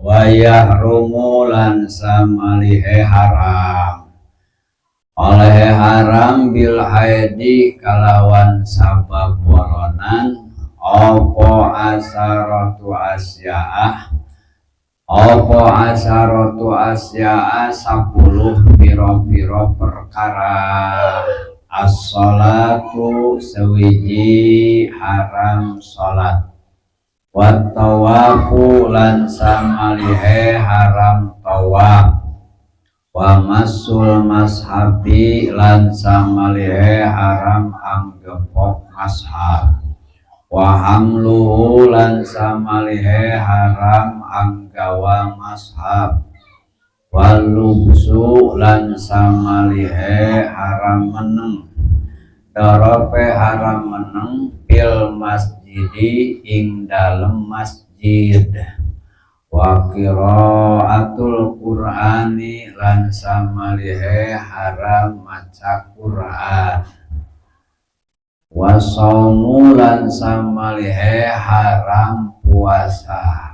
wayah rumulan samalihe haram oleh haram bil haidi kalawan sabab bolonan opo asaratu asyaah opo asaratu asyaah 10 piro-piro perkara as-sholatu sewiji haram sholat wat tawafu lan samalihe haram tawaf wa masul mashabi lan samalihe haram anggepok mashab wa hamluhu lan samalihe haram anggawa mashab wal lubsu lan samalihe haram meneng dorope haram meneng fil masjidi ing dalem masjid wa qiraatul qur'ani lan samalihe haram maca Qur'an wa shaumu lan samalihe haram puasa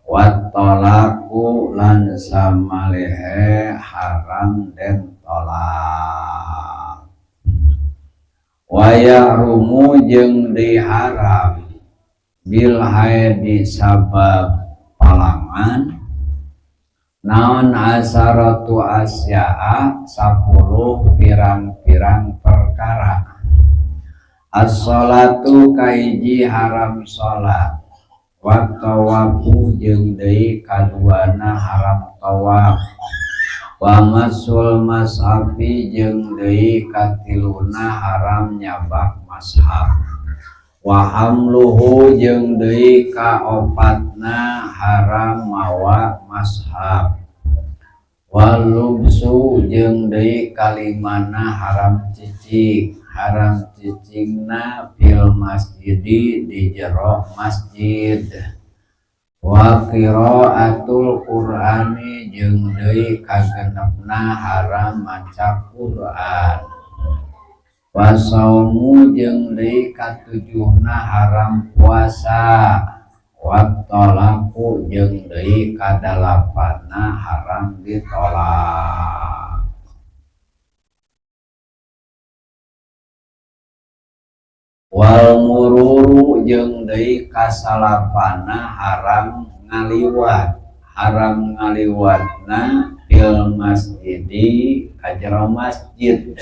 wa talaku lan samalihe haram den tolak wa yahrumu jeung diharam bil haidi sabab palangan naon asaratu asya'a 10 pirang-pirang perkara as-sholatu kaiji haram sholat wa tawafu jeung deui kaduana haram tawaf wa masul mashabi jeung deui katiluna haram nyabak mashab wa hamluhu jeung deui kaopatna haram mawa mashab wal lubsu jeung deui kalimana haram cicingna fil masjidi di jero masjid wa qiraatul qur'ani jeung deui kagenepna haram maca Qur'an wa saumu jeung deui katujuhna haram puasa wa talaku jeung deui kadalapanna haram ditolak wal mururu jeung deui kasalapana haram ngaliwatna fil masjidi kajero masjid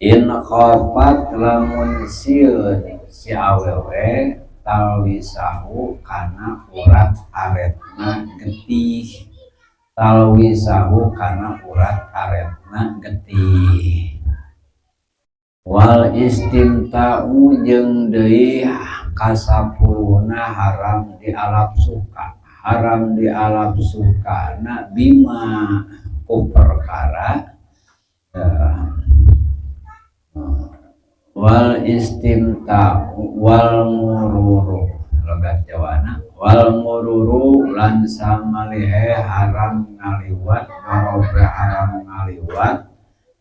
in khofat lamun sieun si awewe talwisahu kana urat aretna getih wal istimta'u jeung deui kasapuluhna haram dialap suka na bima ku perkara wal istimta'u wal mururu logat jawana wal mururu lan samalihe haram ngaliwat barobe haram ngaliwat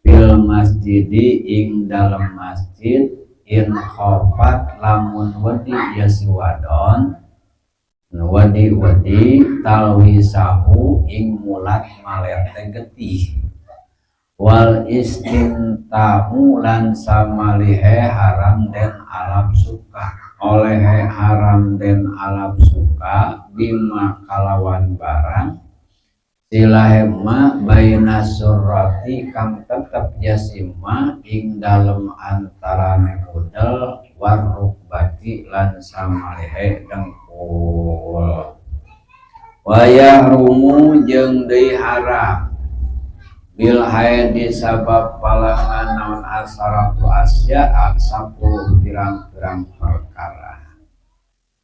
fil masjidi ing dalam masjid in khofat lamun wedi ya si wadon wedi talwisahu ing mulat malete getih wal istimta'u lan samalihe haram den alap suka oleh haram den alap suka bima kalawan barang silahema baina surrati kang tetep jasima ing dalem antarane budal warukbati lan samalihe dengkul wayah rumu jeung deui haram bil haidi sabab palangan naon asaratu asya 10 pirang-pirang perkara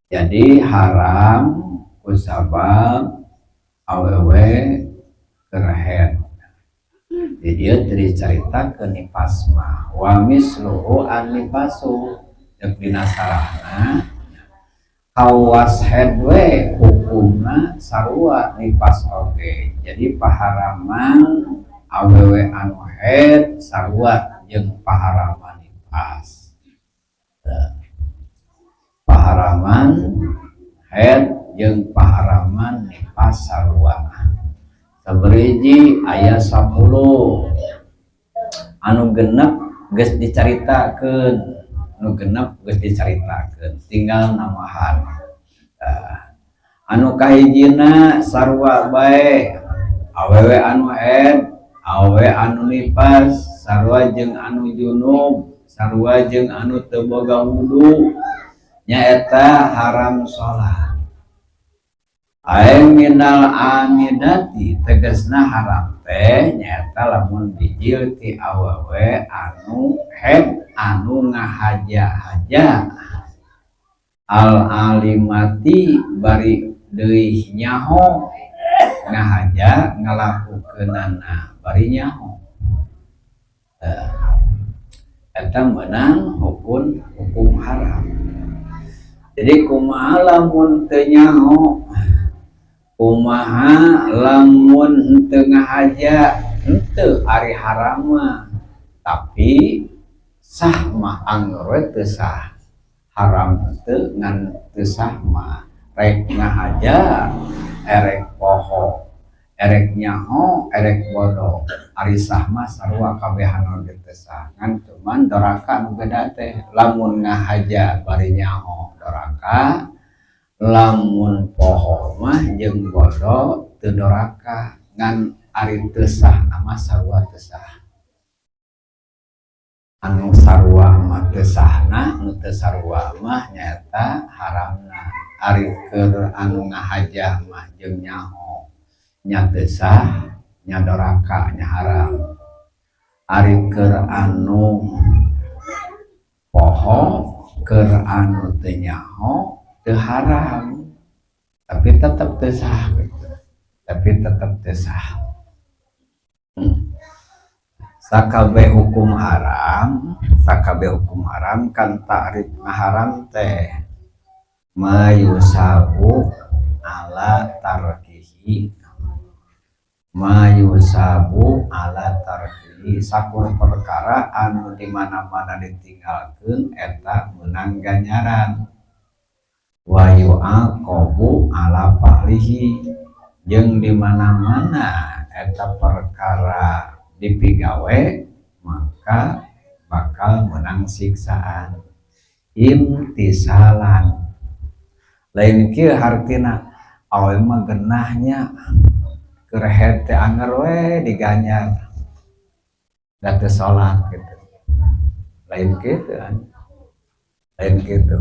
jadi haram ku sabab awewe kerehen jadi dia cerita ke nipasma wa misluhu an nipasu yang dinasarana kawas hedwe hukumna sarua nipas oge jadi paharaman awewe anu head sarua jeung paharaman nipas paharaman head jeung paharaman nipas sarua saberiji aya 10 anu genep geus dicaritakeun tinggal namahan anu kahijina sarua bae awewe anu haid awewe anu nipas sarua jeung anu junub sarua jeung anu teu boga wudu nyaeta haram salat. Aing minal amidati tegasna haram teh nyaeta lamun bijil ti awewe anu haid anu ngahaja-haja al alimati bari deui nyaho ngahaja ngalakukeunana bari nyaho eta meunang hukum haram. Jadi kumaha lamun teu nyaho kumaha lamun teu ngahaja henteu ari haram mah tapi sah mah angger teu sah haram teu ngan teu sah mah rek ngahaja erek poho erek nyaho erek bodoh ari sah mah sarua kabehan teu sah ngan cuman doraka nu beda teh lamun ngahaja bari nyaho doraka lamun poho mah jeung bodoh teu doraka ngan ari teu sah nama sarua teu sah anu sarua mah teu sahna nu teu sarua mah nyaeta haramna ari keur anu ngahajah mah jeung nyaho nya teu sah nya doraka nya haram ari keur anu poho keur anu teu nyaho teu haram tapi tetap teu sah gitu. Tapi tetap teu sah sakabeh hukum haram kan takrif haram teh mayusabu ala tarkihi sakur perkara anu dimana-mana ditinggalkeun eta meunang ganjaran wa yu'aqabu ala fa'lihi jeung dimana-mana eta perkara dipigawe maka bakal menang siksaan imtisalan lain kieu hartina awe mah geunahnya keur head teh anger we diganyar da teu salat gitu lain kitu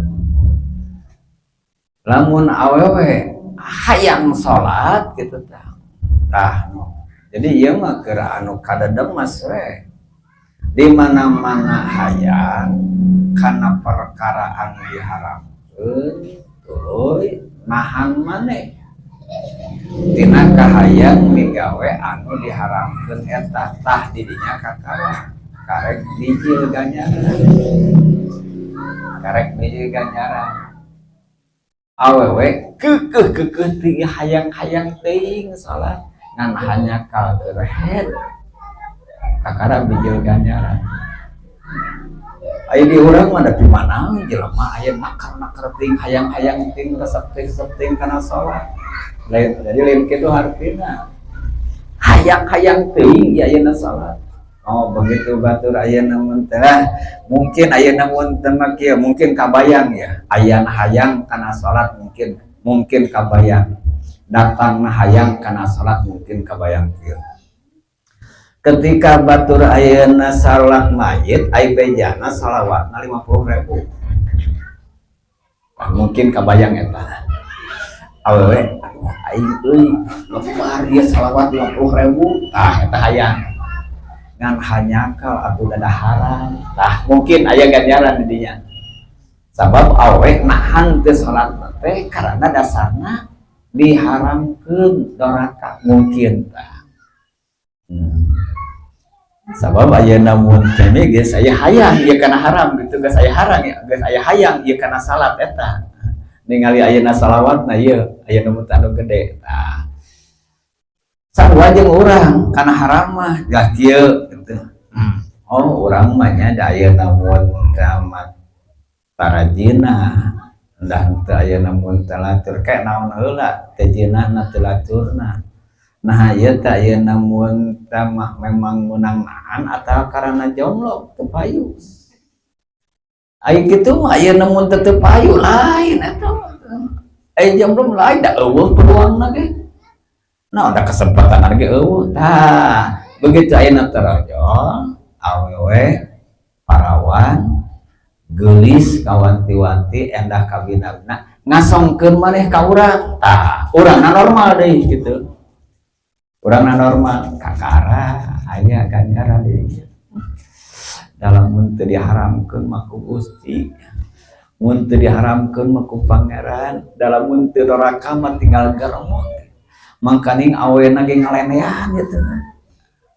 lamun awewe hayang salat gitu tah no. Jadi ieu mah keur anu kadedemas we di mana-mana hayang kana perkara anu diharamkeun tuluy nahan maneh tina kahayang migawe anu diharamkeun eta tah didinya kakara karek bijil ganjaran awewe keukeuh tinggi hayang-hayang teuing salat ngan hanya kal rehet kakara bijil ganjaran aya di urang mah da pimanang jelema aya nakar ting hayang-hayang ting resep ting kana salat jadi lain kitu hartina hayang-hayang teuing ieu ayeuna salat oh begitu batur ayeuna mun teh mungkin ayeuna mun teh kieu mungkin kabayang ya ayeuna hayang kana salat mungkin kabayang datangna hayang kana salat mungkin kabayang kieu ketika batur ayeuna salat mayit ai bejana salawatna 50.000 mungkin kabayang eta awewe aing euy lebar ieu salawat 50.000 tah eta hayang ngan hanyakal atuh dadaharan tah mungkin aya ganjaran di dinya sabab awewe nahan teu salat teh karena dasarna diharamkeun doraka mungkin tah sabab ayeuna mun kene geus aya hayang ieu kana haram gitu geus aya harang ya geus aya hayang ieu kana salat eta ningali ayeuna salawatna ieu ayeuna mun anu gede tah sarua jeung urang kana haram mah gah kieu gitu oh urang mah nya da ayeuna mun tamat tarajina Dah teu aya namun telatur kayak naon heula teh jeunahna telaturna. Nah ieu teh aya namun tamah memang menang nahan atau karena jomblo teu payu. Ai kitu mah aya namun teu payu lain eta. Ai jomblo lain da eueuh peluangna ge. Nah ada kesempatan lagi eueuh. Tah begitu ayeuna terojol awewe parawan gelis kawanti-wanti endah kabinabna ngasongkeun maneh ka urang tah urangna normal deui gitu urangna normal kakara aya ganjaran deui dalam mun teu diharamkeun mah ku Gusti mun teu diharamkeun mah ku pangeran dalam mun teu doraka mah tinggal garemot mangkaning awena ge ngalenean gitu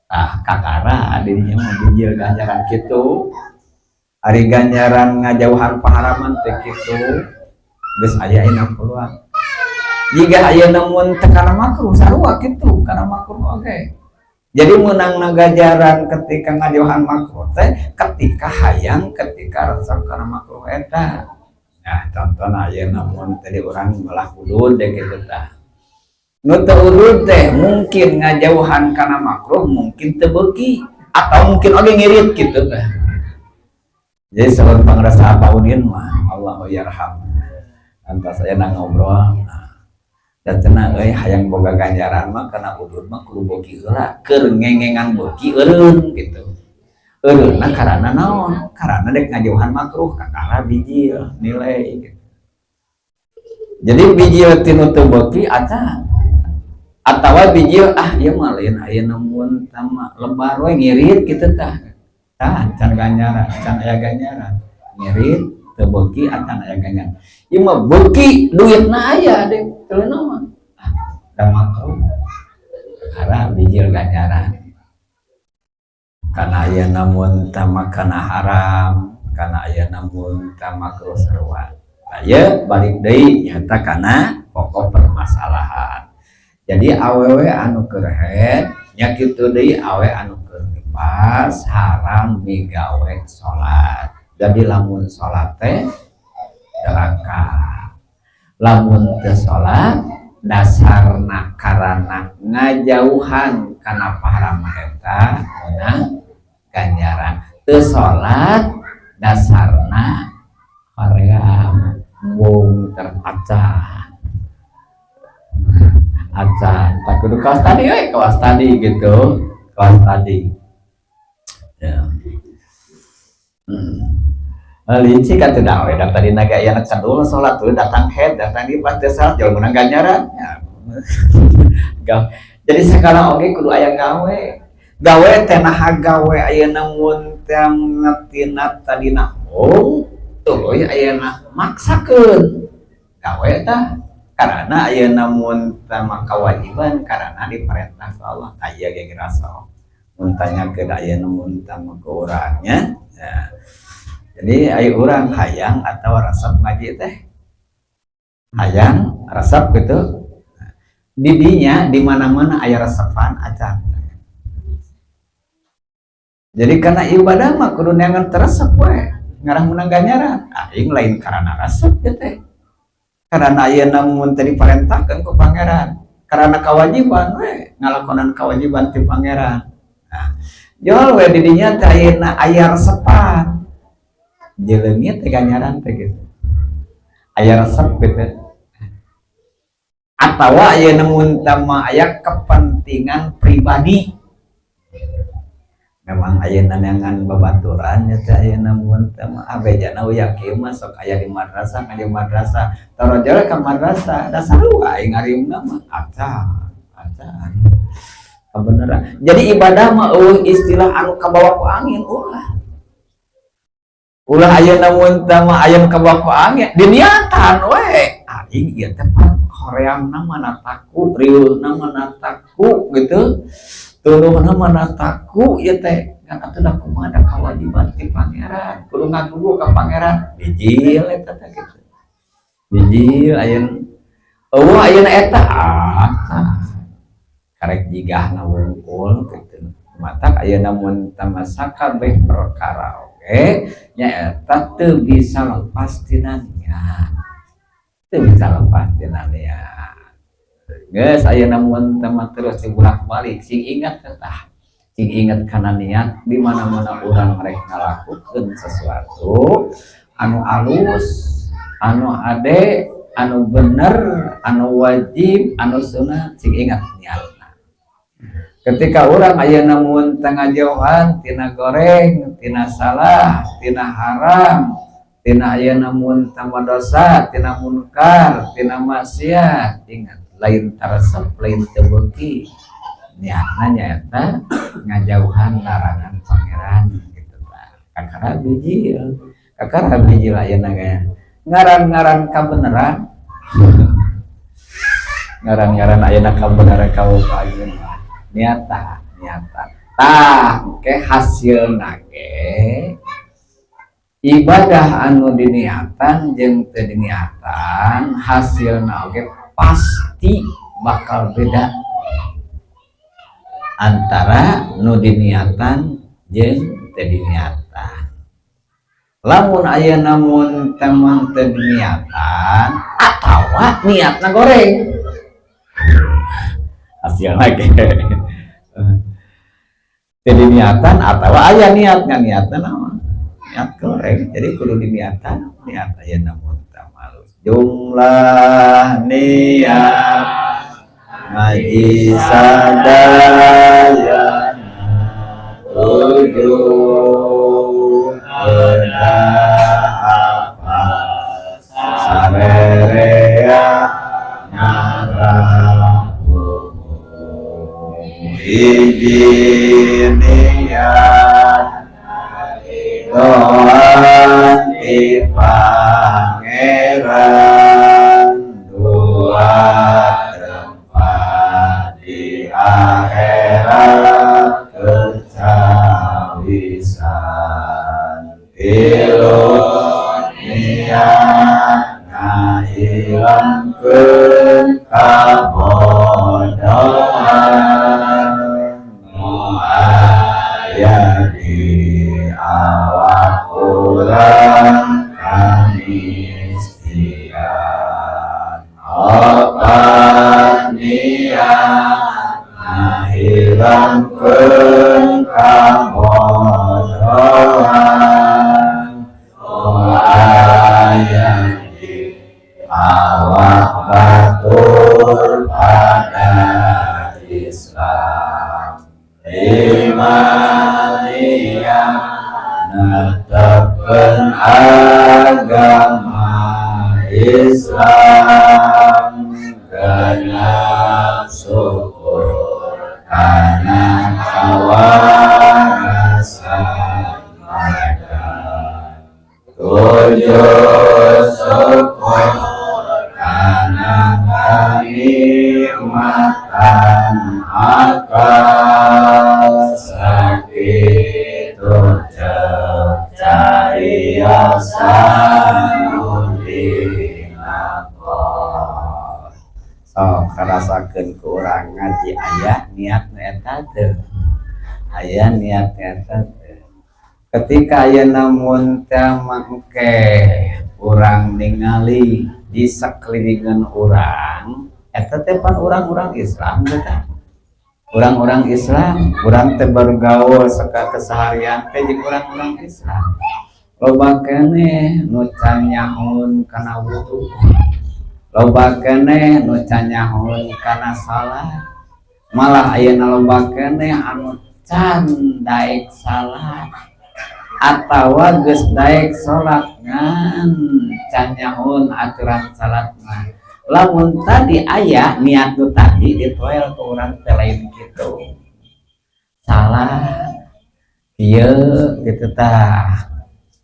tah kakara dirinya mah bijil ganjaran kitu. Ari ganjaran ngajauhan paharaman teh kitu geus aya ina peluang. Jika aya namun teu kana makruh sarua kitu kana makruh oge. Jadi meunangna ganjaran ketika ngajauhan makruh teh ketika hayang ketika resep kana makruh eta. Nah, contohna aya namun tadi urang melah udud deh kitu tah. Nu teu udud teh mungkin ngajauhan kana makruh mungkin teu beuki atau mungkin oge ngirit kitu teh. Jadi sahabat pangrasa Paudin mah Allahu yarham antas saya nang ngobrol dan cenah euy hayang boga ganjaran mah kana udud mah kudu beuki heula keur ngengengan beuki eureun gitu eureunna karana naon karana dek ngajauhan makruh kakara bijil nilai gitu. Jadi bijil tinu teu beuki acan atawa bijil ieu mah lain aya namun sama lebar we ngirit kitu tah can ganjaran, can aya ganjaran, ngirit, teu beuki acan aya ganjaran. Ieu mah beuki duitna aya deh, teu mah. Da makruh. Karena bijil ganjaran. Kana aya namun tama kana haram, kana aya namun tama makruh sarua. Aya balik deui nyata kana pokok permasalahan. Jadi awewe anu keur head nya kitu deui awe anu pas haram migawe sholat jadi lamun sholat teh neraka lamun teu sholat dasarna karana ngajauhan kana paharam eta meunang ganjaran teu sholat dasarna hoream mung terpacah acan tak kudu kawas tadi kawas tadi gitu kawas tadi ya. Licik kan tidak we tadi naga ya nak dulu sholat tuh datang head datang di pas desa jauh menang ganjaran ya. Jadi sekarang oke kudu aya gawe tenah gawe aya namun teh ngatina tadi nahung tuh aya maksakeun gawe tah karena aya namun teh kewajiban karena diperintah Allah aya ge rasa muntanya ke daya namun tamu ke orangnya ya. Jadi ayo orang hayang atau resep ngaji teh hayang resep gitu didinya di mana-mana aya resepan acan jadi karena ibadah mah kudu neangan teresep we ngarah menang ganjaran aing lain karena resep teh karena aya namun tadi perintahkeun ku pangeran karena kewajiban we ngalakonan kewajiban ti pangeran. Nah, jual we didinya teh aya resepan. Jeleungnya teh ganjaran teh gitu. Aya resep gitu. Atawa aya namun tama aya kepentingan pribadi. Memang aya nanangan babaturan nya teh aya namun tama abejana yakin mah sok aya di madrasah ngaji madrasah. Tarojol ka madrasah da sarua aing ngarimna mah acan. Kebenaran. Jadi ibadah mah istilah anu kabawa ku angin ulah aya namun tama aya kabawa ku angin diniatan we aing ieu teh horeangna mana takut rieuhna mana takut gitu tuduhna mana takut ieu teh kan atuh da kumaha da kewajiban ti pangeran kudu ngagugu ka pangeran bijil eta teh gitu bijil aya ayeuna eta karek jigah ngawungkul gitu matak aya namun tamasaka beh perkara oge nya eta teu bisa lepas tina niat teu bisa lepas tina niat. Geus aya namun teman terus dibulak-balik sing ingat tah. Sing ingat kana niat di mana-mana urang rek ngalakukeun sesuatu anu alus, anu ade, anu bener, anu wajib, anu sunat sing ingat niatna. Ketika orang aya namun tengah jauhan tina goreng, tina salah, tina haram, tina aya namun tambah dosa, tina munkar, tina maksiat, ingat lain taresep, lain tebeuki. Niatna nyaeta ngajauhan larangan pangeran gitu tah. Kakara bijil. Kakara bijil ayeuna ge. Ngaran-ngaran kabeneran. Ngaran-ngaran ayeuna kabeneran kau ayeuna. Niata. Tah ke hasilna ge ibadah anu diniatan jeung teu diniatan hasilna oge pasti bakal beda antara nu diniatan jeung teu diniatan. Lamun aya namun teman teu diniatan atawa niatna goreng. Hasil lagi. Teu diniatan atawa aya niatna naon? Niat goreng. Jadi kudu diniatan, niat aya namun tamalus. Jumlah niat ngaji sadaya ujung apa sarerea nyaramu hiji niat doan di pangeran dua akhirat kecawisan tilu niat ngahilangkeun kabodohan nu aya di awak urang kamistian opat niat ngahilangkeun kabodohan aya di awak batur pada Islam lima niat netepkeun agama Islam genep syukur karena kawarasan mereka tujuh syukur karena kenikmatan akal sakitu cariasan udinapol sok rasakeun ku urang ngaji aya niat eta teu aya niat eta teu ketika aya namun teh mangke urang ningali di sakelilingan urang eta teh pan urang-urang Islam eta urang-urang Islam urang teh bergaul saka keseharian teh jeung urang-urang Islam loba keneh nu can nyahoun kana wudu loba keneh nu can nyahoun kana salat malah ayeuna loba keneh anu can daek salat atawa geus daek salat ngan can nyahoun aturan salat mah lamun tadi aya niat tu tadi ditoel ke urang teh lain kitu salah ieu kitu tah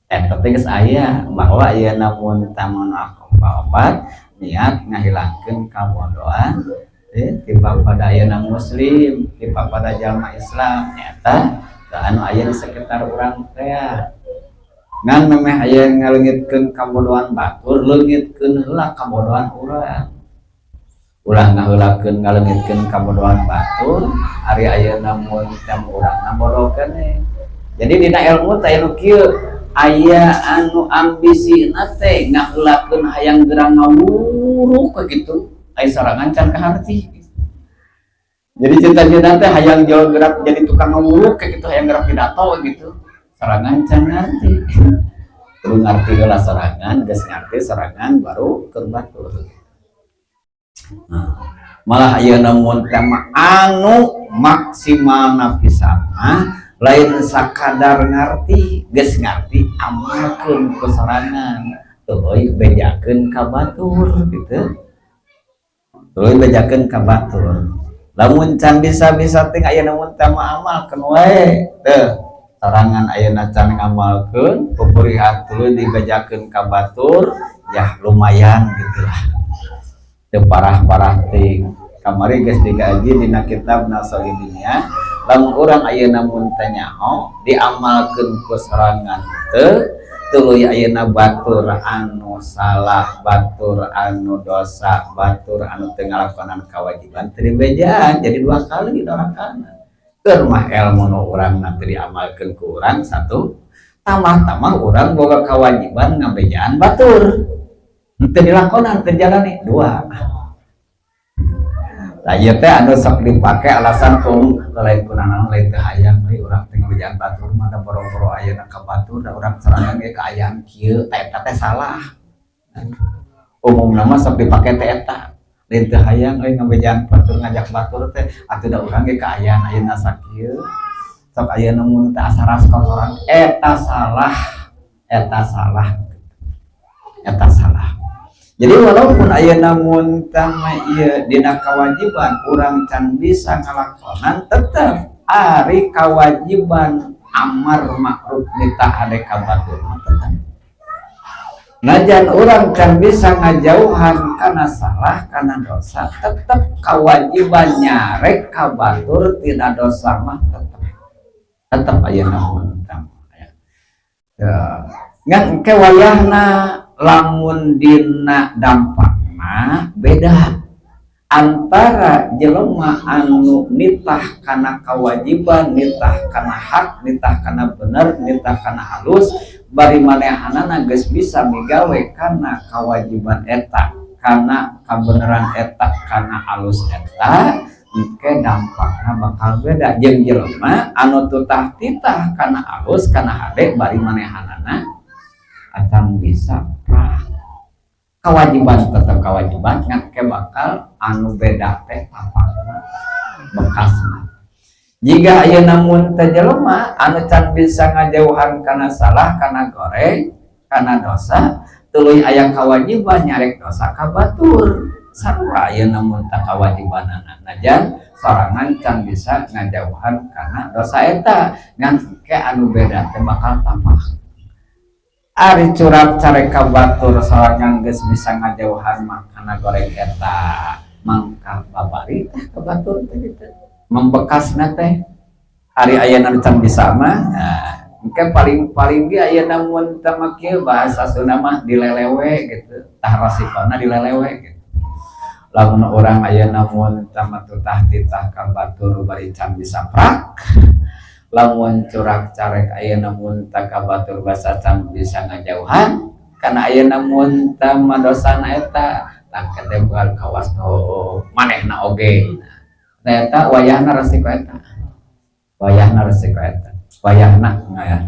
eta teh geus aya bahwa ieu namun tamun obat niat ngahilangkeun kabodohan ti pada ayeuna muslim ti pada jalma Islam eta anu aya di sekitar urang teh ngan memeh aya ngaleungitkeun kabodohan batur leungitkeun heula kabodohan urang ulah ngaheulakeun ngaleungitkeun kabodohan batur ari aya namun tem urang ngabodoh keneh jadi dina ilmu teh anu kieu aya anu ambisi nate ngaheulakeun hayang gerang ngawuruk begitu aya sorangan can kaharti. Jadi cita-cita teh hayang jual gerak jadi tukang ngawuruk kayak gitu, hayang gerak pidato gitu. Sorangan can ngarti. Terus ngarti lah sorangan, geus ngarti sorangan baru keur batur. Nah, malah ayeuna mun tema anu maksimalna pisan lain sakadar ngarti, geus ngarti amalkeun ku sorangan, tuluy bejakeun ka batur gitu. Tuluy bejakeun ka batur. Lamun can bisa-bisa teh ayeuna mun teh amalkeun wae teh sorangan ayeuna can ngamalkeun pupurihan tuluy dibejakeun ka batur ya lumayan gitulah teu parah-parah ting. Kamari geus digaji dina kitab Nasolidinya lamun urang ayeuna mun teh nyaho diamalkeun ku sorangan teu tuluy ayeuna batur anu salah, batur anu dosa, batur anu teu ngalakonan kewajiban teu dibejaan jadi dua kali dorakana. Keur mah ilmu nu urang nanti diamalkeun ku urang satu, tambah-tambah urang boga kewajiban ngabejaan batur. Teu dilakonan teu jalani dua. Lah ieu teh anu sok dipake alasan lain kunana lain teu hayang we urang teh ngabejaan batur mah da boro-boro ayeuna ka batur da urang sorangan ge kaayaan kieu eta teh salah. Umumna mah sok dipake teh eta. Lain teu hayang euy ngabejaan batur ngajak batur teh atuh da urang ge kaayaan ayeuna sakieu. Sok ayeuna mun teh asaras ka urang eta salah. Eta salah. Eta salah. Jadi walaupun ayeuna mun tama ieu dina kewajiban urang can bisa ngalakonan tetep ari kewajiban amar makruf nitah ade ka batur tetep. Najan urang can bisa ngajauhan kana salah kana dosa tetep kewajiban nyarek ka batur tina dosa mah tetep ayeuna mun tama ya. Ngan ke wayahna lamun dina dampakna beda antara jelema anu nitah kana kewajiban, nitah kana hak, nitah kana bener, nitah kana halus bari manehanana geus bisa migawe kana kewajiban eta, kana kabeneran eta, kana halus eta engke dampakna bakal beda jeung jelema anu tutah titah kana halus kana hade bari manehanana akan bisa kewajiban tetap kewajiban ngake bakal anu beda teh tapakna bekasna. Jika ayeuna mun teh jelema anu can bisa ngajauhan kana salah, kana goreng, kana dosa, tuluy aya kewajiban nyarek dosa ka batur. Sarua ayeuna mun teh kewajibanana najan sorangan can bisa ngajauhan kana dosa eta ngan ke anu beda teh bakal tapak. Ari curap carek ka batur sorangan geus bisa ngajauhan makana goreng eta mangka babari teh ka batur teh kitu membekasna teh ari ayeuna can bisa mah engke paling ge ayeuna mun teh mah kieu bahasa Sunda mah dilelewe gitu tah rasikona dilelewe gitu. Lamun urang ayeuna mun teh mah tutah titah ka batur bari can bisa prak lamun curak carek ayeuna mun teh ka batur basa can bisa ngajauhan kana ayeuna mun teh dosana eta tah kete bukan kawas manehna oge eta wayahna resiko eta wayahna ngaya.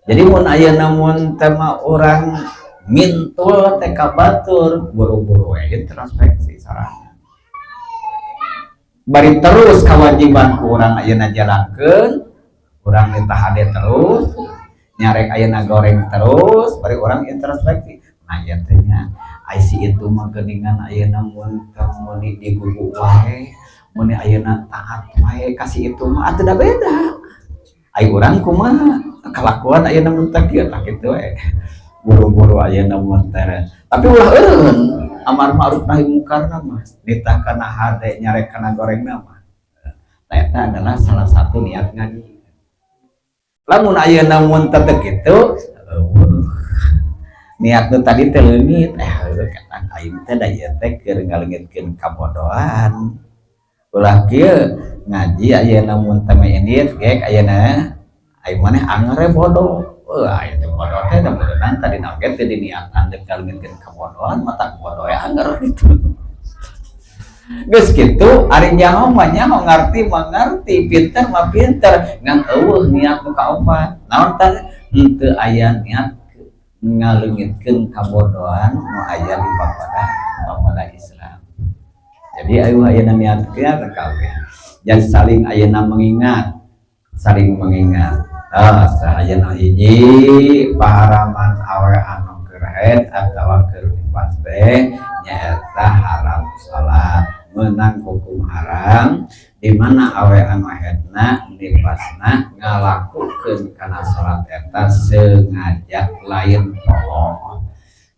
Jadi mun ayeuna mun teh urang mintul teh ka batur buru-buru we introspeksi sarana bari terus kewajiban urang ayeuna jalankeun urang nitah hade terus nyarek ayeuna goreng terus bari urang introspeksi nah ieu teh nya ai si itu mah geuningan ayeuna mun muni digugu wae muni ayeuna taat wae kasih itu mah atuh da beda ai urang kumaha kalakuan ayeuna mun teh kieu tah kitu we buru-buru ayeuna mun teh tapi ulah eureun amar ma'ruf nahi mungkar mah nitah kana hade nyarek kana goreng mah eta adalah salah satu niat ngaji. Lamun ayeuna mun teh kitu niat nu tadi teh leungit kata aing teh da ieu teh keur ngaleungitkeun kabodohan ulah kieu ngaji ayeuna mun teh nit gek ayeuna aing maneh angere bodoh wah itu bodoh teh da beunang tadi naget teh diniatan dek kalengkeun kabodohan mata bodoh ya anggar gitu. Geus kitu ari nyaho mah nyaho ngarti mah ngarti pinter mah pinter ngan eueuh niat nu kaopat naon teh henteu aya niat ngaleungitkeun kabodohan nu aya di papada Islam. Jadi ayo ayeuna niatkeun kabeh jadi saling ayeuna mengingat sahayeuna hiji paharaman awe anu keur haid atawa keur nifas teh nyaeta haram salat meunang hukum haram di mana awe anu haidna nifasna ngalakukeun kana salat eta sengaja lain poho.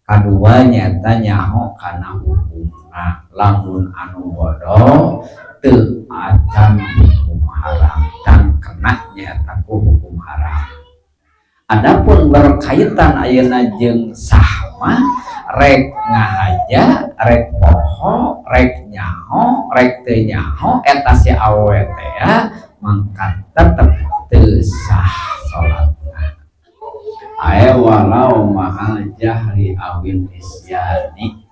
Kadua nyata nyaho kana hukumna lamun anu bodoh teu acan hukum haram dan kena nyata ku hukum haram. Adapun berkaitan ayeuna jeung sahma rek ngahaja rek poho rek nyaho rek teu nyaho eta si awewe teh mangkat tetep teu sah salatna. Aya walau mahal jahri awin isyani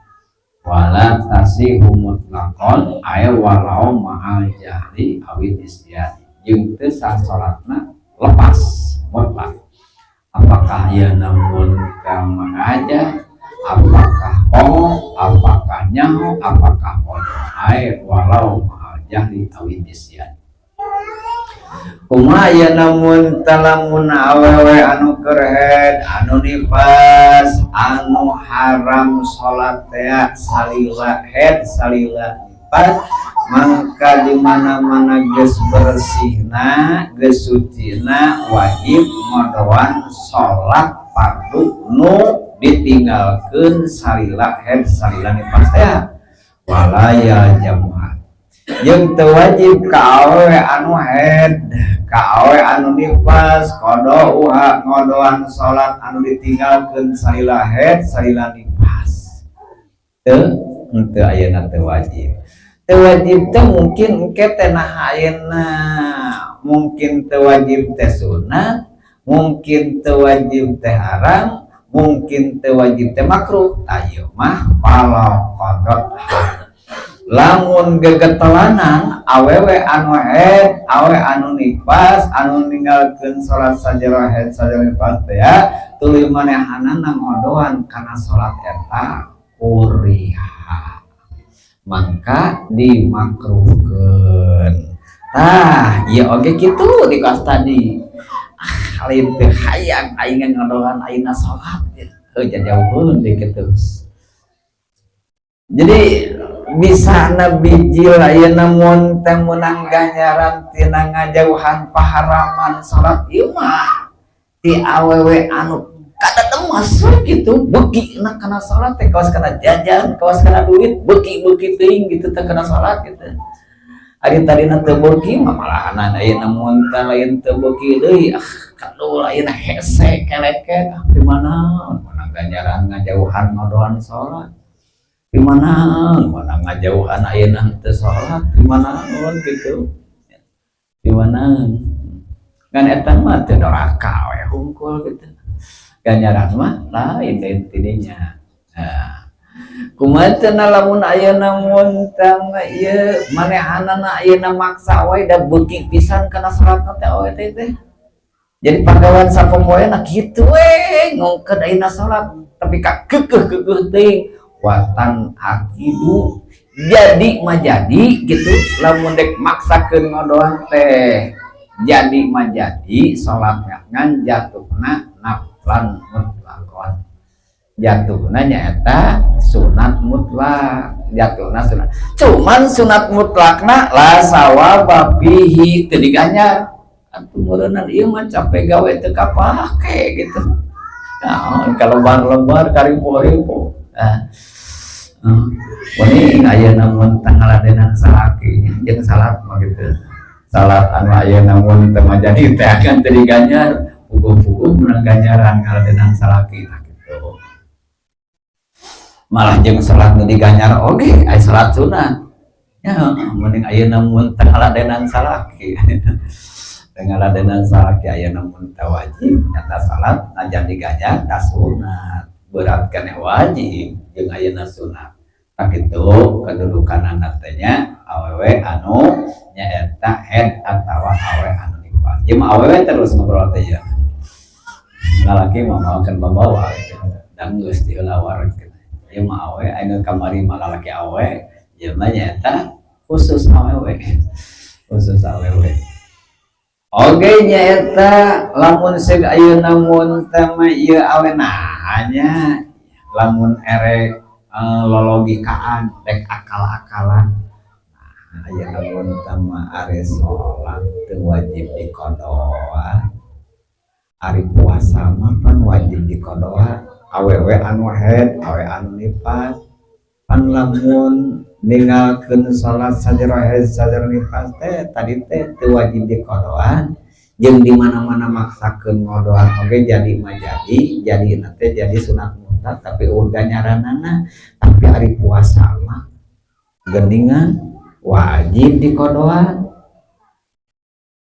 wala tasihu mutlaqan aya walau mahal jahri awin isyani jeung teu sah salatna lepas mutlak. Apakah ya namun mengaja apakah apakah nyaho apakah aya walau mahal jahri awin isyani. Kumaha ya namun talamun awewe anu keur haid anu nifas anu haram salat teh salila haid salila nifas mangka di mana-mana geus bersihna geus sucina wajib ngodoan salat fardu nu ditinggalkeun salila haid salila nifas teh walaya jamuah jeung teu wajib ka awewe anu haid ka awewe anu nifas kodo uha ngodoan salat anu ditinggalkeun salila haid salila nifas teu ayeuna teu wajib teh mungkin engke teh nah ayeuna mungkin teu wajib teh sunat mungkin teu wajib teh haram mungkin teu wajib teh makruh ayeuna mah walau qadot lamun gegetelanan awewe anu haid awe anu nifas anu ninggalkeun salat sajero haid sajero nifas teh tuluy manehanana ngodoan kana salat eta kuriha mangka dimakruhkeun. Tah ieu oge kitu di kelas tadi lain teh hayang aing ngodoan ayeuna salat jauheun deui kitu. Jadi bisa nabijil ayeuna mun teh meunang ganjaran tina ngajauhan paharaman salat ieu mah ti awewe anu kada temas kitu beukina kana salat teh kawas kana jajan kawas kana duit beuki-beuki teuing gitu teh kana salat kitu. Ari tadina teu beuki mah malahan ayeuna mun teh lain teu beuki deui kadul ayeuna hese keleket di mana meunang ganjaran ngajauhan ngodoan salat di mana ngajauhan ayeuna teu salat di mana gitu di mana kan eta mah teu doraka we hungkul gitu ganjaran mah lain intinya. Kumaha teh lamun ayeuna mun tang ieu manehanana ayeuna maksa we da beuki pisan kana salat teh teh jadi pagawean sapopoena kitu we ngongkeun ayeuna salat tapi ka keukeuh teuing watan akidu jadi mah jadi gitu lamun dek maksakeun ngodoan teh jadi mah jadi salatna ngan jatuhna naflan mutlaqon jatuhna nyaeta sunat mutlak jatuhna sunat cuman sunat mutlakna la sawaba fihi teu diganjar atuh meureunna ieu mah capek gawe teu kapake gitu nah kalau lembar karimpo-rimpo wani ayeuna mun tang ngaladenan salaki jeung salat mah gitu salat anu ayeuna mun teu jadi teh akan teu diganjar puguh-puguh meunang ganjaran ngaladenan salaki gitu malah jeung salat nu diganjar oge aya salat sunat ya mending ayeuna mun tang ngaladenan salaki ngaladenan salaki aya namun wajib nyata salat najan diganya da sunat berat kana wajib jeung ayeuna sunat tak itu kedudukan nanatnya awewe anu nyaeta head atawa awe anu nifas ieu mah awewe terus ngobrol teh ya lalaki mah makan bawa dan geus dielawar ieu mah awe anu kamari mah lalaki awe ieu mah nyaeta khusus awewe oke nyaeta lamun seug ayeuna mun teh mah ieu awena hanya lamun erek lologikaan dek akal-akalan aya lamun tama are salat teu wajib dikodoa ari puasa mah pan wajib dikodoa awewe anu haid awe anu nifas pan lamun ninggalkeun salat sajero haid sajero nifas teh tadi teh teu wajib dikodoan jeung di mana-mana maksakeun ngodoan oge jadi mah jadi nanti jadi sunat mutlak tapi udah nyaranana tapi hari puasa mah gendingan wajib dikodoan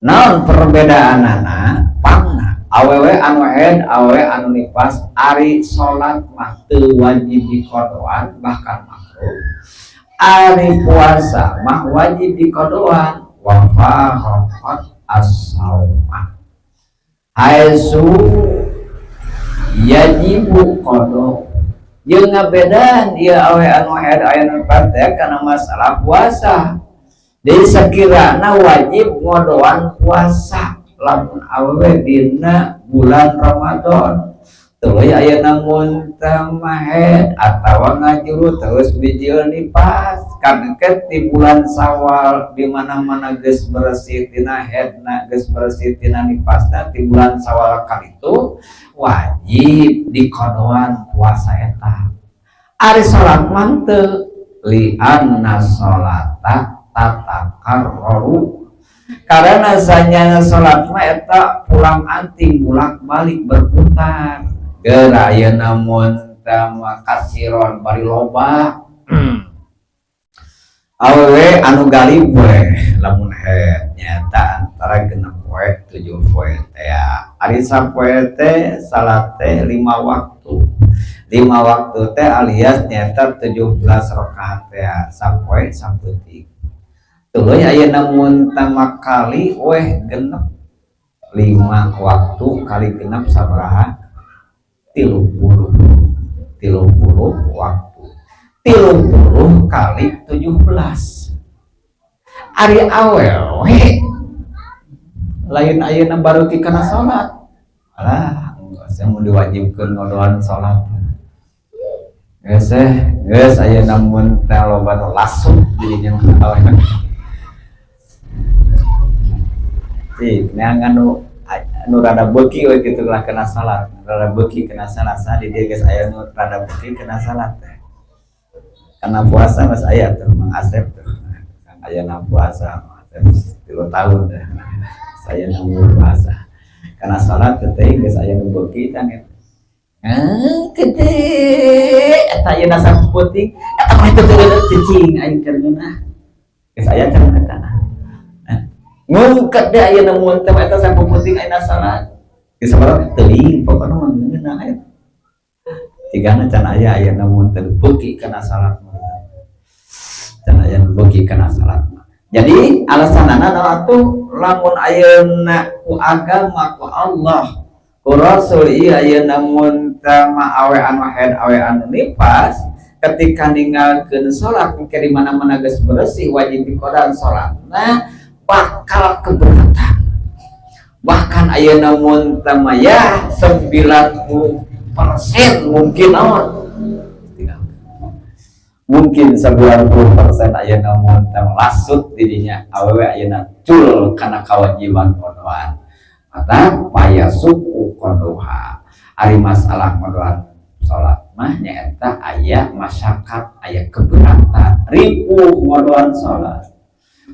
naon perbedaanana pangna awewe anu haid awewe anu nifas ari salat mah teu wajib dikodoan bahkan makruh ari puasa mah wajib dikodoan wa faraqat as-saumah haitsu yajibu qada jeung ngabedan ieu awe anu haid anu nifas teh kana masalah puasa deui sakirana wajib ngodoan puasa lamun awewe dina bulan Ramadan tuluy aya namun tamahed atawa ngajuru terus bijil nifas kadeket di bulan Syawal di mana-mana geus bersih tina hedna geus bersih tina nifasna di bulan Syawal kali itu wajib dikodoan puasa eta ari salat mah teu li anna salata tatakarraru karena sanya salat mah eta pulang anting bulak balik berputar geura ayeuna mun tama kasiron bari loba awewe anu galib we lamun haid nyata antara 6 poe 7 poe teh ari sapoe teh salat teh 5 waktu 5 waktu teh alias nyata 17 rakaat teh sapoe sampeuting tuluy ayeuna mun tama kali weh genep 5 waktu kali genep sabaraha 30 waktu 30 kali 17 ari awewe lain ayeuna baruki kana salat alah geus mun diwajibkeun ngodoan salat geus ayeuna mun teh loba nu lasuk dirinya awewe sih anu rada beuki we kitu lah kena salat rada beuki kena salat sa di dieu geus aya nu rada beuki kena salat teh karena puasa mas aya tuh Mang Asep tuh aya na puasa Asep 3 tahun teh saya nanggung puasa karena salat teh geus aya nu beuki tah gede eta aya nasa putih eta mah teu cicing aing keur geunah geus aya cenah eta ngungket deh ayeuna mun teh eta sampo penting ayeuna salat geus sabaraha teuing pokona mah ngeunah aya tigana can aya ayeuna mun teu beuki kana salat can aya nu beuki kana salat jadi alasanana naon atuh lamun ayeuna ku agama ku Allah ku Rasul ieu ayeuna mun teh awe anu haid awe anu nifas ketika ninggalkeun salat engke di mana-mana geus bersih wajib dikodan salatna bakal keberatan bahkan ayeuna mun tama ya 90% mungkin naon mungkin 90% ayeuna mun tama lasut dirinya awewe ayeuna cul kana kewajiban qodoan mata payasuku qodoha ari masalah qodoan salat mah nyaeta aya masyakat aya keberatan ripuh qodoan salat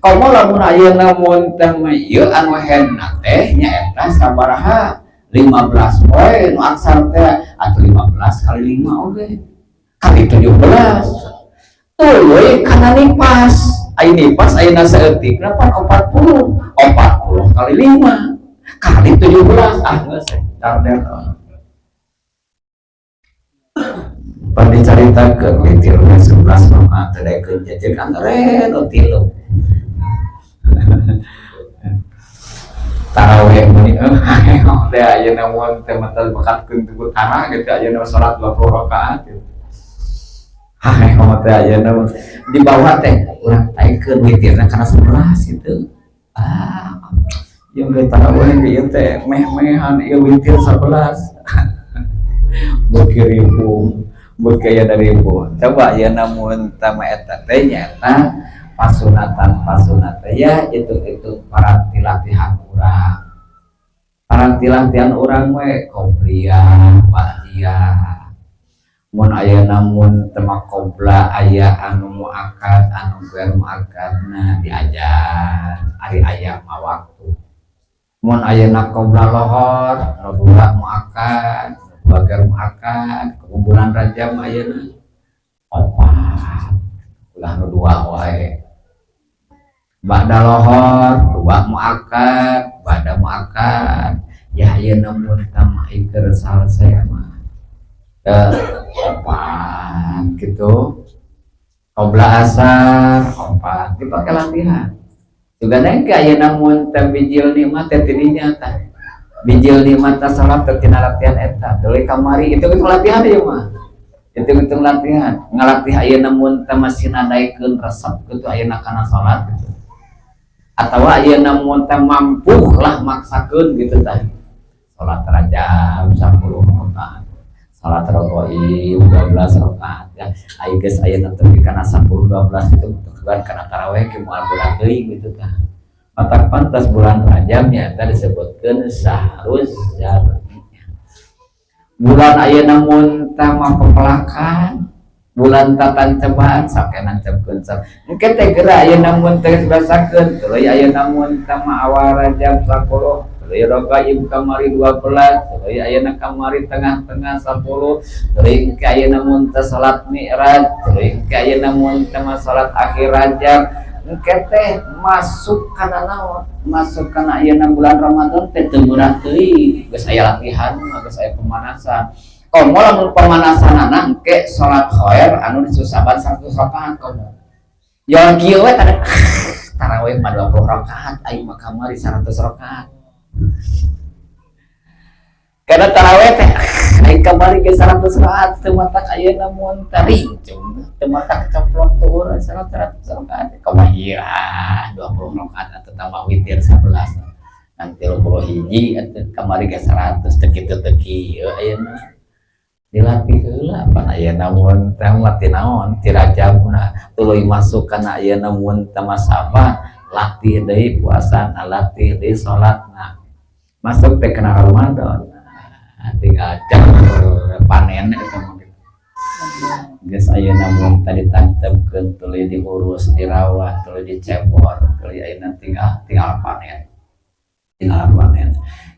komo lamun ayeuna mun teh ieu anu hedna teh nyaeta sabaraha 15 poe nu aksar teh atuh 15 kali 5 oge kali 17 tuluy kana nifas Ini pas ayeuna saeutik kenapa 40 kali 5 kali 17 geus tarder pan dicaritakeun witirna 11 rakaat teh daekeun jajeuk angeren tilu tarawih meni teh ayeuna mun teh matal bakatkeun tu utara gitu ayeuna salat 20 rakaat gitu. Teh ayeuna di bawah teh urang taikeun witirna kana 11 gitu. Yang ge tarawih ge ieu teh meh-mehan ieu witir 11. Beuki ribu, beuki aya dari ribu. Coba ayeuna mun tama eta teh nyaeta pasunatan ya itu paranti latihan urang. Paranti latihan urang we qobliyah, ba'diyah. Mun ayeuna mun teu qobla aya anu muakkad anu ghairu muakkadna diajar ari aya mah waktu. Mun ayeuna qobla lohor nu dua muakkad, nu dua ghairu muakkad, bulan Rajab ayeuna 4 ulah nu dua wae. Ba'da lohor dua muakkad, ba'da muakkad ya ayeuna mun tamah keur salese mah 4 gitu. Qobla asar 4 dipake latihan juga nengke ayeuna mun teh bijil nikmat teh tidinya tah bijil nikmat teh salat teh tina latihan eta tuluy kamari itu latihan ieu mah itu latihan ngalatih ayeuna mun teh masih nadaikeun resep kitu ayeuna kana salat gitu atawa ayeuna mun teh mampu lah maksakeun gitu tah salat rajab 10 rakaat salat rogoib 12 rakaat ya ayo geus ayeuna tepi kana 10 12 itu bukan kana tarawih ke moal bulan teuing gitu tah matak pantas bulan Rajab nya eta disebutkeun syahruz zar'i bulan ayeuna mun teh mah pepelakan bulan tatan cobaan sakena nancepkeun sak engke teh geura ayeuna mun teh basakeun tuluy ayeuna mun teh mah awal Rajab 10 tuluy rogaib kamari 12 tuluy ayeuna kamari tengah-tengah 10 tuluy engke ayeuna mun teh salat mi'raj tuluy engke ayeuna mun teh mah salat akhir Rajab engke teh masuk kana naon masuk kana ayeuna bulan Ramadan teh teu murah teuing geus aya latihan geus aya pemanasan. Komo lamun pemanasanana engke salat khair anu disusaban 100 rakaat komo. Yang kieu we tarawih mah 20 rakaat aing mah kamari 100 rakaat. Karena tarawih teh aing kamari ge 100 rakaat teu matak ayeuna mun tarincung teu matak coplok tur 100 rakaat. Komo ieu 20 rakaat atau tambah witir 11. Nanti 30 hiji atuh kamari ge 100 teu kitu teu kieu ayeuna. Dilatih heula pan ayeuna mun teh mati naon ti Rajabna tuluy masuk kana ayeuna mun teh Saban latih deui puasana latih deui salatna masuk teh kana Ramadan tinggal panen eta mah gitu geus ayeuna mun tadi ditantepkeun tuluy diurus dirawat tuluy dicebor tuluy ayeuna tinggal panen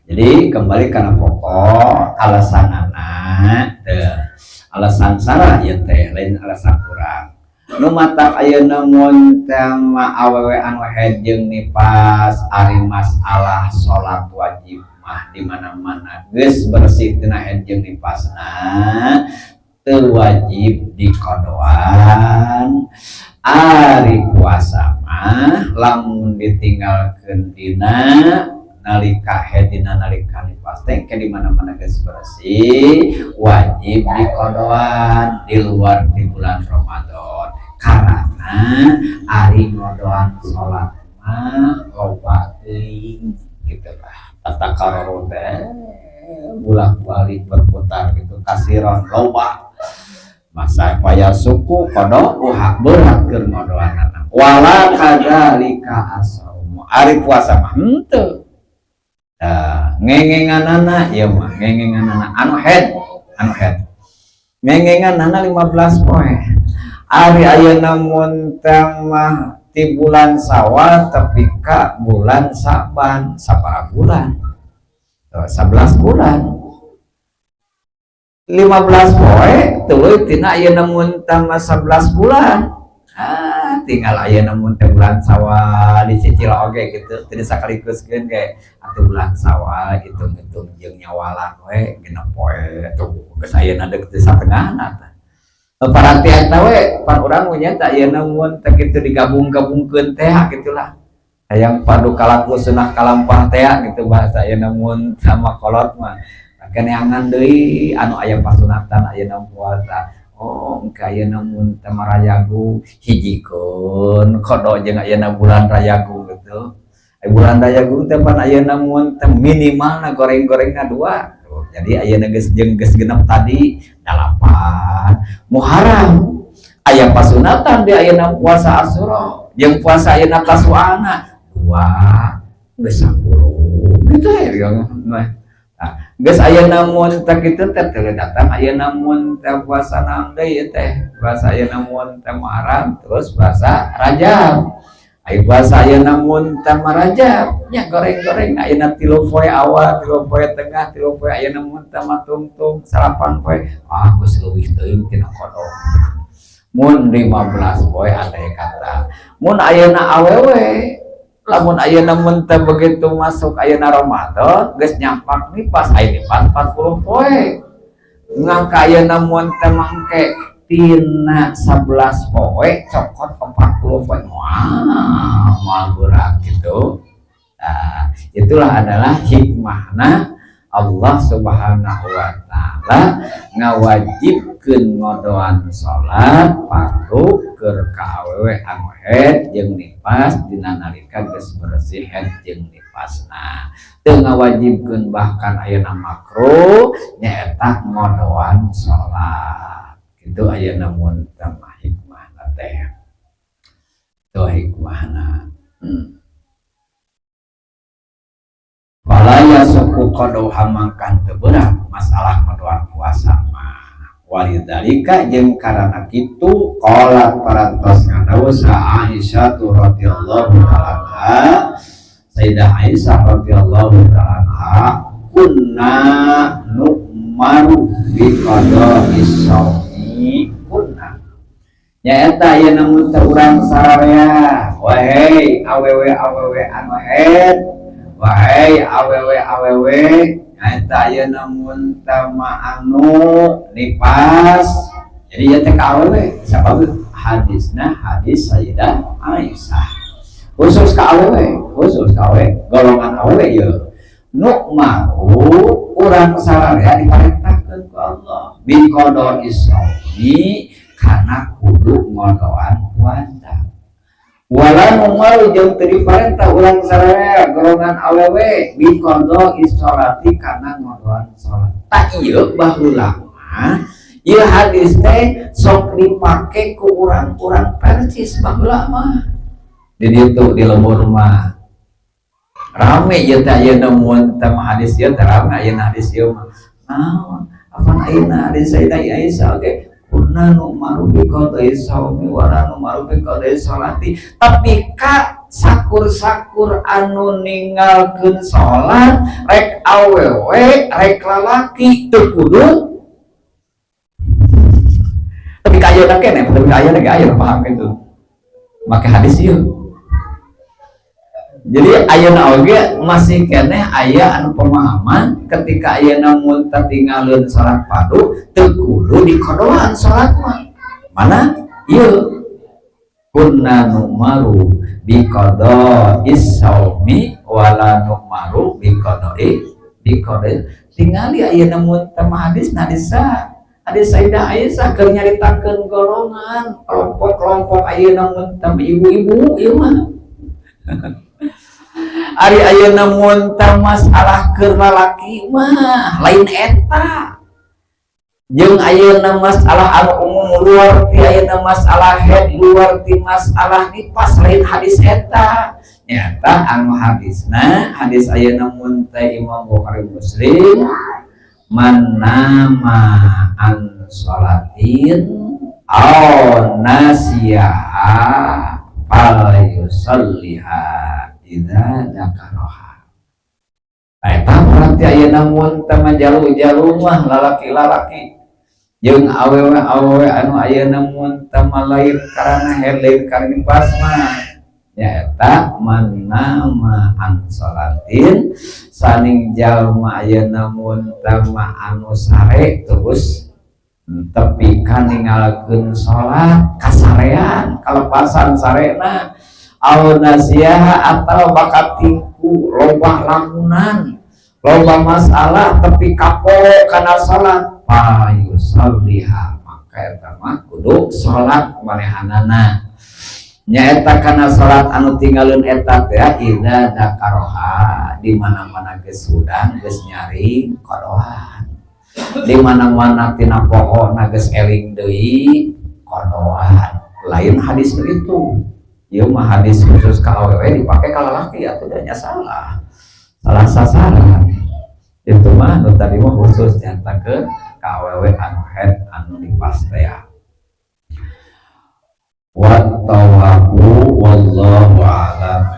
jadi kembali karena pokok alasanana alasan sarah ya teh lain alasan kurang nu matak ayeuna mun teh awewe anu haid jeung nifas ari masalah salat wajib mah di mana-mana geus bersih tina haid jeung nifasna teu wajib dikodoan ari puasa mah lamun ditinggalkeun dina nalika hedina nalika nifas teh ke di mana-mana geus bersih wajib dikodoan di luar di bulan Ramadan karena ari ngodoan salat mah loba teuing gitu lah tata karoro teh bolak-balik berputar gitu kasiron loba masa paya suku kodo uhak berat keur ngodoanana wala kadzalika as-shaum ari puasa mah henteu ngengenganana ya mah ngengenganana anu head ngengenganana 15 poe ari ayeuna mun teh mah ti bulan Syawal tepi ka bulan Saban sabaraha bulan 11 bulan 15 poe tuluy tina ayeuna mun teh mah 11 bulan tinggal ayeuna mun teh bulan Sawal dicicil oge gitu teu sakalikuskeun ge atuh bulan Sawal hitung-hitung jeung nyawalan we genep poe tuh geus ayeuna deuk teu satengahna tah perhatian teh we pan urang nya teh ayeuna mun teh kitu digabung-gabungkeun teh gitulah hayang padu kalaku sunah kalampah teh gitu bahasa ayeuna mun sama kolot mah keneangan deui anu aya pasunatan ayeuna puasa oh ayeuna mun teh marayagu hijikeun kodo jeung ayeuna bulan rayagu gitu bulan rayagu teh pan ayeuna mun teh minimalna goreng-gorengna 2 jadi ayeuna geus jeung geus genep tadi 8 Muharram aya pasunatan di ayeuna puasa Asyura jeung puasa ayeuna Tasu'ana 2 geus 10 gitu ya geus ayeuna mun teh kitu teh teu datang ayeuna mun teh puasa naon deui teh puasa ayeuna mun teh Muharram terus puasa Rajab ai puasa ayeuna mun teh Rajab nya goreng-goreng ayeuna 3 poe awal 3 poe tengah 3 poe ayeuna mun teh tungtung 8 poe geus leuwih teuing tina kodong mun 15 poe andai kata mun ayeuna awewe lamun ayeuna mun teh begitu masuk ayeuna Ramadan geus nyampak nih pas aya 40 poe ngangka ayeuna mun teh mangke tina 11 poe cokot 40 poe wah berat gitu nah, itulah adalah hikmahna Allah Subhanahu wa taala ngawajibkeun ngodoan salat fardu keur ka awewe anu haid jeung nifas dina nalika geus bersih haid jeung nifasna teu ngawajibkeun bahkan ayeuna makruh nyaeta ngodoan salat kitu ayeuna mun teh hikmahna teh itu hikmahna walaya suku kodoh hamangkan teberat masalah ngodoan puasa mah walidalika jeung karana kitu qala parantos ngadaos Aisyah radhiyallahu ta'ala anha Sayyidah Aisyah radhiyallahu ta'ala anha kunna nu'maru bi qada'is shaumi kunna nyaeta aya namun teu urang sararea wahai awewe anu haid wahai awewe eta ayeuna mun teh anu nifas jadi ya teh awewe sabab hadisna hadis Sayyidah Aisyah khusus ka awewe golongan awewe ya nukmaru urang sararea diparentahkeun ku Allah bi qada'is shaumi kana kudu ngodoan puasa wala numaru jeung teu diparentah urang sararea golongan awewe bi qada'is sholati kana ngodoan salat tak ieu baheula mah ieu hadis teh sok dipake ku urang-urang persis baheula mah di ditu di lembur mah rame ieu teh ayeuna mun teh hadis ieu teh rame ayeuna hadis ieu mah naon apaan ayeuna hadis Sayyidah Aisyah oge kunna nu'maru bi qada'is shaumi wa la nu'maru bi qada'is sholati tapi ka sakur-sakur anu ninggalkeun salat rek awewe rek lalaki teu kudu tapi ka ayeuna keneh tapi ka ayeuna ge aya paham kitu make hadis ieu jadi ayeuna oge masih keneh aya anu pemahaman ketika ayeuna mun tinggalkeun salat fardu teu kudu dikodoan salat mah mana ieu kunna nu'maru bi qada'is shaumi wa la nu'maru bi qada'i tingali ayeuna mun teh hadis hadis Sayyidah Aisyah keur nyaritakeun golongan kelompok-kelompok ayeuna mun teh ibu-ibu ieu mah ari ayeuna mun teh masalah keur lalaki mah lain eta jeung ayeuna masalah anu umum luar ti ayeuna masalah haid luar ti masalah nifas lain hadis eta nyata anu hadisna hadis ayeuna mun teh Imam Bukhari Muslim man nama an sholatin aw nasiyaha fal yusalliha idza dzakaraha. Eta berarti ayeuna mun teh jalu-jalu mah lalaki-lalaki jeung awewe anu ayeuna mun tama lain karana lain karena pasma nyaeta manama an salatin saning jalma ayeuna mun tama anu sare terus tepi kan ningalkeun salat kasarean kalepasan sarena aw nasiah atau bakat tingku loba lamunan loba masalah tepi kapok kana salat payu salliha maka eta mah kudu salat manehanana nyaeta kana salat anu tinggalin eta teh ida dakaroha di mana-mana geus sudan geus nyari kodohan di mana-mana tina pohona geus eling deui kodohan lain hadis begitu ieu mah hadis khusus ka awewe dipake ka lalaki atuh nya salah sasaran itu mah nu tadi mah khusus nyatakeun ka awewe anu haid anu dipastea wa tawabu wallahu a'lam.